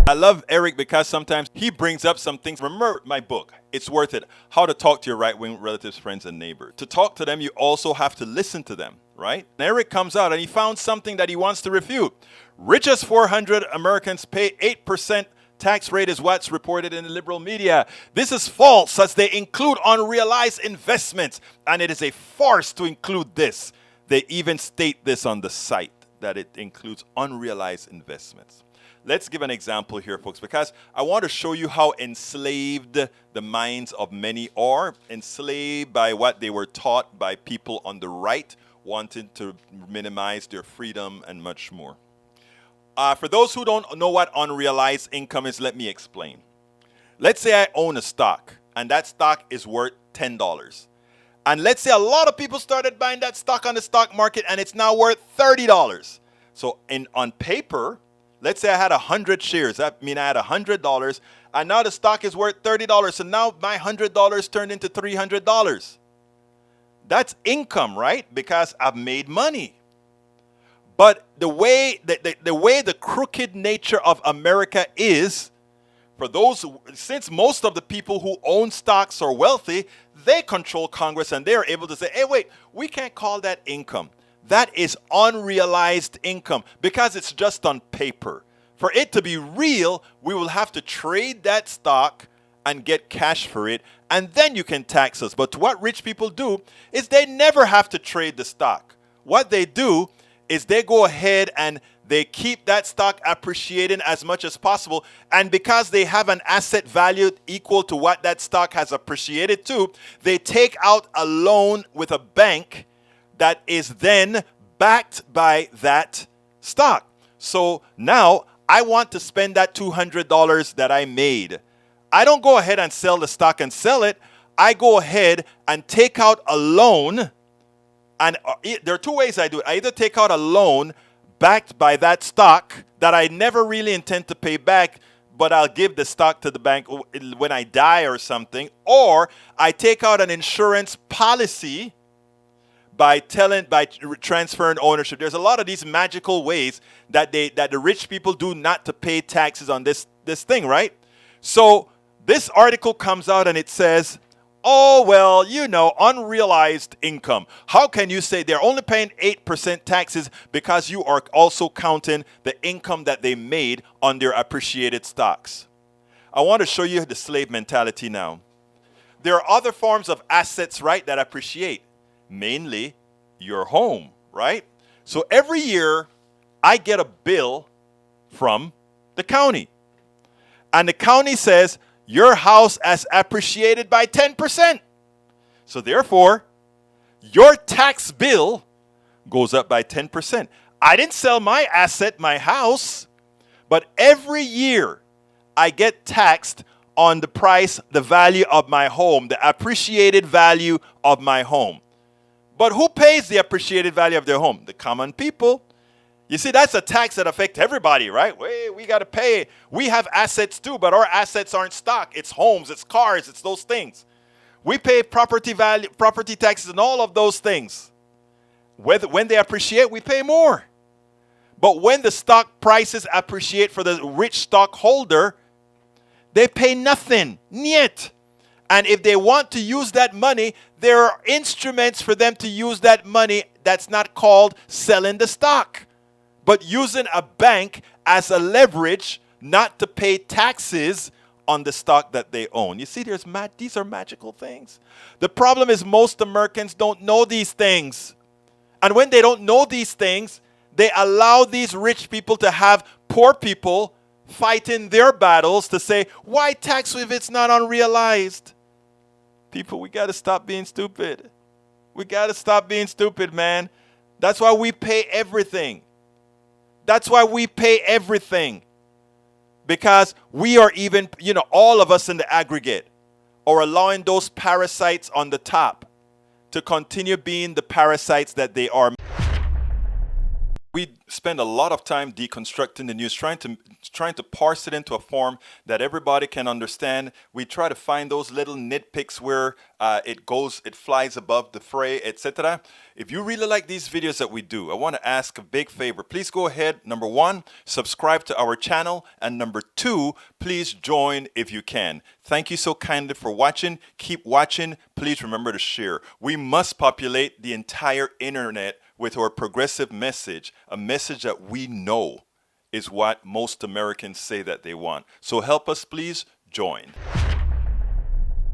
I love Eric because sometimes he brings up some things. Remember my book, It's Worth It, How to Talk to Your Right-Wing Relatives, Friends, and Neighbors. To talk to them, you also have to listen to them, right? And Eric comes out and he found something that he wants to refute. Richest 400 Americans pay 8% tax rate is what's reported in the liberal media. This is false as they include unrealized investments, and it is a farce to include this. They even state this on the site, that it includes unrealized investments. Let's give an example here, folks, because I want to show you how enslaved the minds of many are, enslaved by what they were taught by people on the right, wanting to minimize their freedom and much more. For those who don't know what unrealized income is, let me explain. Let's say I own a stock, and that stock is worth $10. And let's say a lot of people started buying that stock on the stock market, and it's now worth $30. So on paper, let's say I had 100 shares. That means I had $100, and now the stock is worth $30. So now my $100 turned into $300. That's income, right? Because I've made money. But the way the crooked nature of America is, for those, since most of the people who own stocks are wealthy, they control Congress and they're able to say, hey, wait, we can't call that income. That is unrealized income because it's just on paper. For it to be real, we will have to trade that stock and get cash for it, and then you can tax us. But what rich people do is they never have to trade the stock. What they do is they go ahead and they keep that stock appreciating as much as possible. And because they have an asset value equal to what that stock has appreciated to, they take out a loan with a bank that is then backed by that stock. So now I want to spend that $200 that I made. I don't go ahead and sell the stock and sell it. I go ahead and take out a loan. And there are two ways I do it. I either take out a loan backed by that stock that I never really intend to pay back, but I'll give the stock to the bank when I die or something. Or I take out an insurance policy by transferring ownership. There's a lot of these magical ways that the rich people do not to pay taxes on this thing, right? So this article comes out and it says, oh, well, unrealized income. How can you say they're only paying 8% taxes because you are also counting the income that they made on their appreciated stocks? I want to show you the slave mentality now. There are other forms of assets, right, that appreciate, mainly your home, right? So every year I get a bill from the county, and the county says, your house has appreciated by 10%. So therefore, your tax bill goes up by 10%. I didn't sell my asset, my house, but every year I get taxed on the price, the value of my home, the appreciated value of my home. But who pays the appreciated value of their home? The common people. You see, that's a tax that affects everybody, right? We got to pay. We have assets too, but our assets aren't stock. It's homes, it's cars, it's those things. We pay property value, property taxes, and all of those things. When they appreciate, we pay more. But when the stock prices appreciate for the rich stockholder, they pay nothing, niet. And if they want to use that money, there are instruments for them to use that money that's not called selling the stock, but using a bank as a leverage not to pay taxes on the stock that they own. You see, these are magical things. The problem is most Americans don't know these things. And when they don't know these things, they allow these rich people to have poor people fighting their battles to say, why tax if it's not unrealized? People, we got to stop being stupid. We got to stop being stupid, man. That's why we pay everything. That's why we pay everything. Because we are even, all of us in the aggregate are allowing those parasites on the top to continue being the parasites that they are. We spend a lot of time deconstructing the news, trying to parse it into a form that everybody can understand. We try to find those little nitpicks where it flies above the fray, etc. If you really like these videos that we do, I want to ask a big favor. Please go ahead. Number one, subscribe to our channel, and number two, please join if you can. Thank you so kindly for watching. Keep watching. Please remember to share. We must populate the entire internet with our progressive message, a message that we know is what most Americans say that they want. So help us, please join.